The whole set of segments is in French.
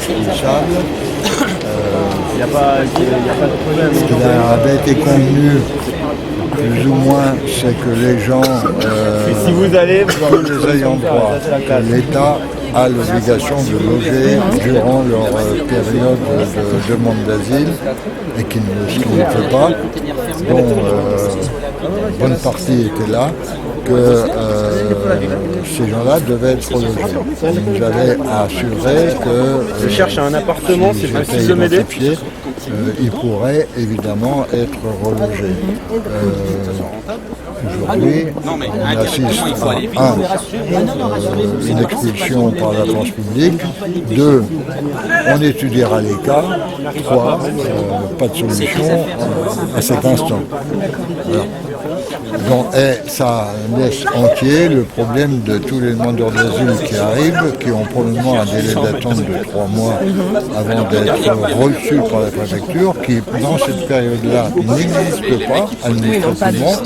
expulsable. Il n'y a pas de problème. Ce qui avait été convenu, plus ou moins, c'est que les gens, Si vous allez, tous les ayants droit, l'État a l'obligation de loger durant leur période de demande d'asile et ce qui ne fait pas, dont bonne partie était là, que ces gens-là devaient être relogés. Ils nous avaient assuré que je cherche un appartement, c'est s'ils facile étaient de m'aider. identifiés, ils pourraient évidemment être relogés. Aujourd'hui, on assiste à une expulsion par la force publique, 2, on étudiera les cas, 3, pas de solution à cet instant. Voilà. Donc, et ça laisse entier le problème de tous les demandeurs d'asile qui arrivent, qui ont probablement un délai d'attente de 3 mois avant d'être reçus par la préfecture, qui dans cette période-là n'existe pas administrativement,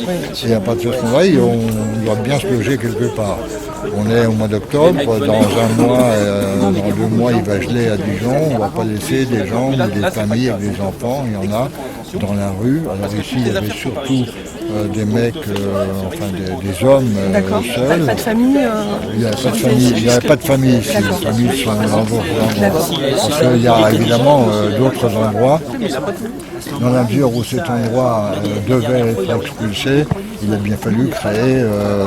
et à partir de ce moment-là, on doit bien se loger quelque part. On est au mois d'octobre, dans un mois, dans 2 mois, il va geler à Dijon, on ne va pas laisser des gens, des familles avec des enfants, il y en a dans la rue. Alors ici, il y avait surtout des mecs, des hommes seuls. Pas de famille Il n'y avait pas de famille ici. Les familles sont dans d'autres endroits. Parce qu'il y a évidemment d'autres endroits. Dans la mesure où cet endroit devait être expulsé, il a bien fallu créer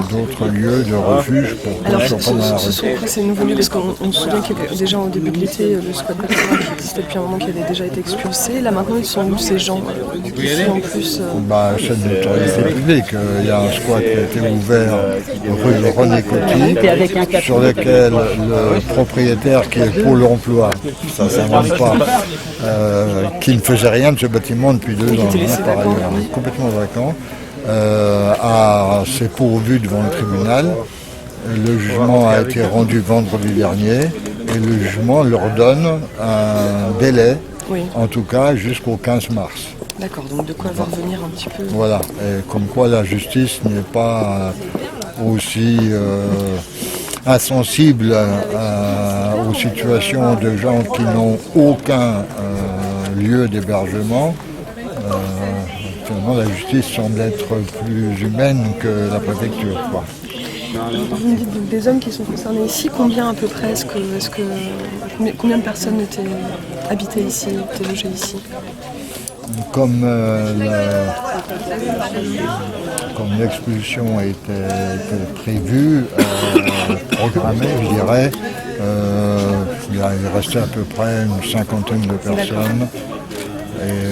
d'autres lieux de refuge pour qu'on ne soit pas dans la rue. Ce sont quoi ces nouveaux lieux? Parce qu'on se souvient qu'il y avait déjà au début de l'été, le squat patronal qui existait depuis un moment, qui avait déjà été expulsé. Là maintenant, ils sont où ces gens? Ici en plus C'est de notoriété publique. Il y a un squat qui a été ouvert rue René Coty, sur lequel le propriétaire qui est Pôle emploi, ça ne s'invente pas, qui ne faisait rien de ce bâtiment depuis 2 ans, par ailleurs, complètement vacant, s'est pourvu devant le tribunal. Le jugement a été rendu vendredi dernier et le jugement leur donne un délai, en tout cas jusqu'au 15 mars. D'accord, donc de quoi va revenir un petit peu. Voilà, et comme quoi la justice n'est pas aussi insensible aux situations de gens qui n'ont aucun lieu d'hébergement. Finalement, la justice semble être plus humaine que la préfecture, quoi. Vous me dites donc des hommes qui sont concernés ici, combien à peu près combien de personnes habitaient ici, étaient logées ici? Comme l'expulsion était prévue, programmée, je dirais, il restait à peu près une 50aine de personnes. Et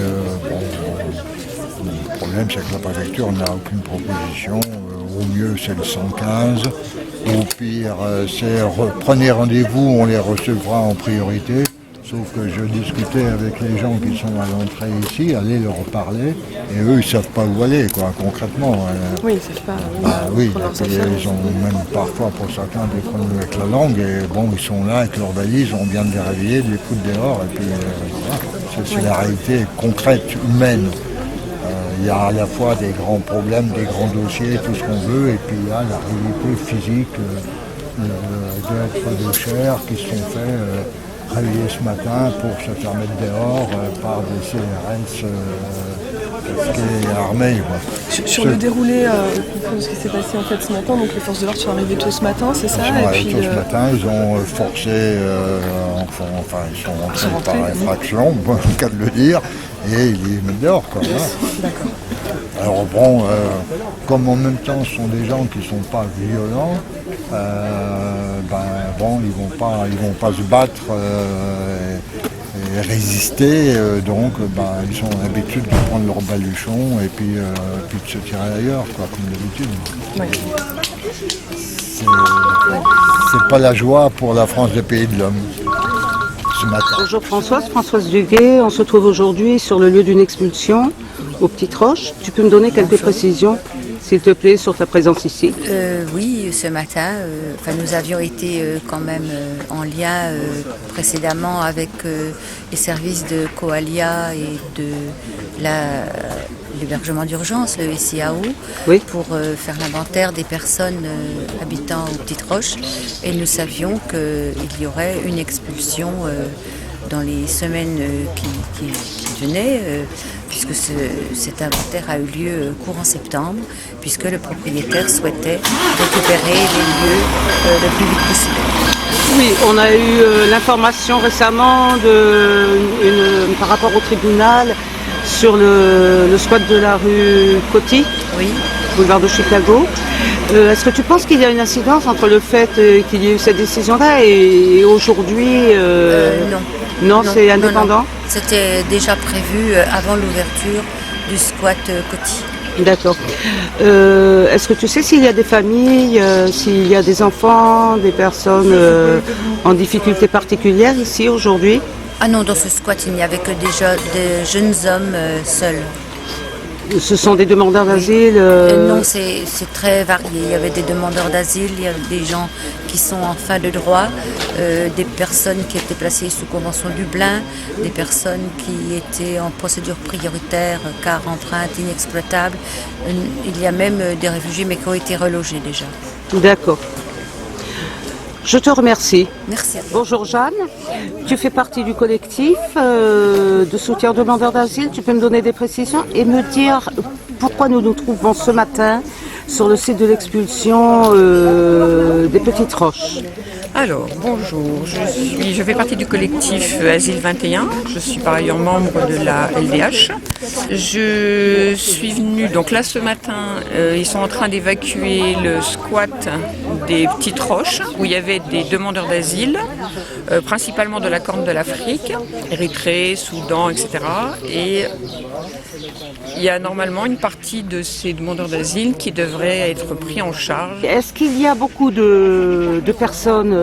le problème, c'est que la préfecture n'a aucune proposition. Au mieux, c'est le 115. Au pire, c'est prenez rendez-vous, on les recevra en priorité. Sauf que je discutais avec les gens qui sont à l'entrée ici, aller leur parler, et eux, ils ne savent pas où aller, quoi, concrètement. Oui, ils ne savent pas. Oui, ils ont même parfois, pour certains, des problèmes avec la langue, et bon, ils sont là avec leurs valises, on vient de les réveiller, de les foutre dehors, et puis voilà. C'est la réalité concrète, humaine. Il y a à la fois des grands problèmes, des grands dossiers, tout ce qu'on veut, et puis il y a la réalité physique d'êtres de chair qui se sont fait réveiller ce matin pour se faire mettre dehors par des CRS armés. Sur le déroulé de ce qui s'est passé en fait ce matin, donc les forces de l'ordre sont arrivées tôt ce matin, c'est ça? Ils sont arrivés tôt ce matin, ils ont forcé, ils sont rentrés par infraction, le cas de le dire, et ils les mettent dehors. Quoi, voilà. D'accord. Alors bon, comme en même temps ce sont des gens qui ne sont pas violents, ils vont pas se battre et résister, donc ils ont l'habitude de prendre leur baluchon et puis de se tirer ailleurs, quoi, comme d'habitude. Oui. C'est pas la joie pour la France des pays de l'homme. Ce matin. Bonjour Françoise Duguay, on se trouve aujourd'hui sur le lieu d'une expulsion aux Petites Roches. Tu peux me donner quelques précisions, s'il te plaît, sur ta présence ici? Oui, ce matin, nous avions été quand même en lien précédemment avec les services de Coalia et de l'hébergement d'urgence, le SIAO, oui, pour faire l'inventaire des personnes habitant aux Petites Roches. Et nous savions qu'il y aurait une expulsion dans les semaines qui venaient, puisque cet inventaire a eu lieu courant septembre, puisque le propriétaire souhaitait récupérer les lieux le plus vite possible. Oui, on a eu l'information récemment par rapport au tribunal sur le squat de la rue Coty, Oui. boulevard de Chicago. Est-ce que tu penses qu'il y a une incidence entre le fait qu'il y ait eu cette décision-là et aujourd'hui Non. Non, c'est indépendant. Non. C'était déjà prévu avant l'ouverture du squat Coty. D'accord. Est-ce que tu sais s'il y a des familles, s'il y a des enfants, des personnes en difficulté particulière ici aujourd'hui? Ah non, dans ce squat, il n'y avait que des jeunes hommes seuls. Ce sont des demandeurs d'asile Non, c'est très varié. Il y avait des demandeurs d'asile, il y avait des gens qui sont en fin de droit, des personnes qui étaient placées sous convention Dublin, des personnes qui étaient en procédure prioritaire car empreinte inexploitable. Il y a même des réfugiés mais qui ont été relogés déjà. D'accord. Je te remercie. Merci à vous. Bonjour Jeanne, tu fais partie du collectif de soutien aux demandeurs d'asile. Tu peux me donner des précisions et me dire pourquoi nous nous trouvons ce matin sur le site de l'expulsion des Petites Roches. Alors, bonjour, je fais partie du collectif Asile 21, je suis par ailleurs membre de la LDH. Je suis venue, donc là ce matin, ils sont en train d'évacuer le squat des Petites Roches, où il y avait des demandeurs d'asile, principalement de la Corne de l'Afrique, Érythrée, Soudan, etc. Et il y a normalement une partie de ces demandeurs d'asile qui devraient être pris en charge. Est-ce qu'il y a beaucoup de personnes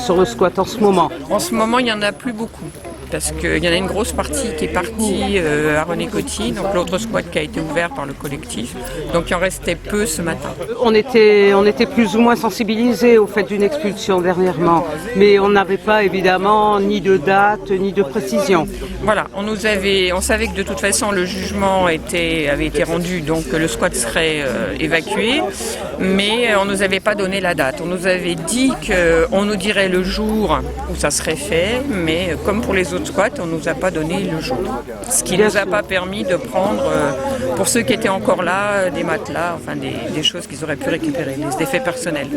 sur le squat en ce moment? En ce moment, il n'y en a plus beaucoup. Parce qu'il y en a une grosse partie qui est partie à René-Coty, donc l'autre squat qui a été ouvert par le collectif. Donc il en restait peu ce matin. On était plus ou moins sensibilisés au fait d'une expulsion dernièrement, mais on n'avait pas évidemment ni de date ni de précision. Voilà, on savait que de toute façon le jugement avait été rendu, donc le squat serait évacué, mais on ne nous avait pas donné la date. On nous avait dit qu'on nous dirait le jour où ça serait fait, mais comme pour les autres squats, on ne nous a pas donné le jour. Ce qui ne nous a pas permis de prendre, pour ceux qui étaient encore là, des matelas, enfin des choses qu'ils auraient pu récupérer, des effets personnels.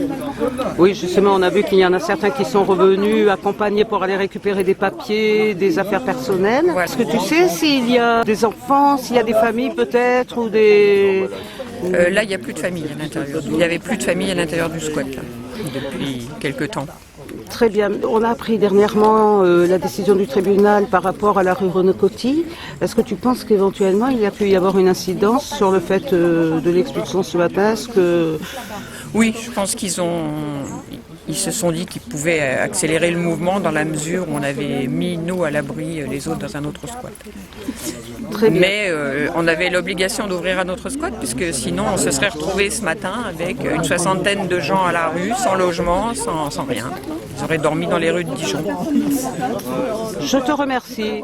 Oui, justement, on a vu qu'il y en a certains qui sont revenus accompagnés pour aller récupérer des papiers, des affaires personnelles. Voilà. Est-ce que tu sais s'il y a des enfants, s'il y a des familles peut-être ou des... Là, il n'y a plus de famille à l'intérieur. Il n'y avait plus de famille à l'intérieur du squat là, depuis quelque temps. Très bien. On a appris dernièrement la décision du tribunal par rapport à la rue René-Coty. Est-ce que tu penses qu'éventuellement il y a pu y avoir une incidence sur le fait de l'expulsion ce matin? Oui, je pense qu'ils se sont dit qu'ils pouvaient accélérer le mouvement dans la mesure où on avait mis nous à l'abri, les autres dans un autre squat. Très bien. Mais on avait l'obligation d'ouvrir un autre squat puisque sinon on se serait retrouvé ce matin avec une 60aine de gens à la rue, sans logement, sans rien. Ils auraient dormi dans les rues de Dijon. Je te remercie.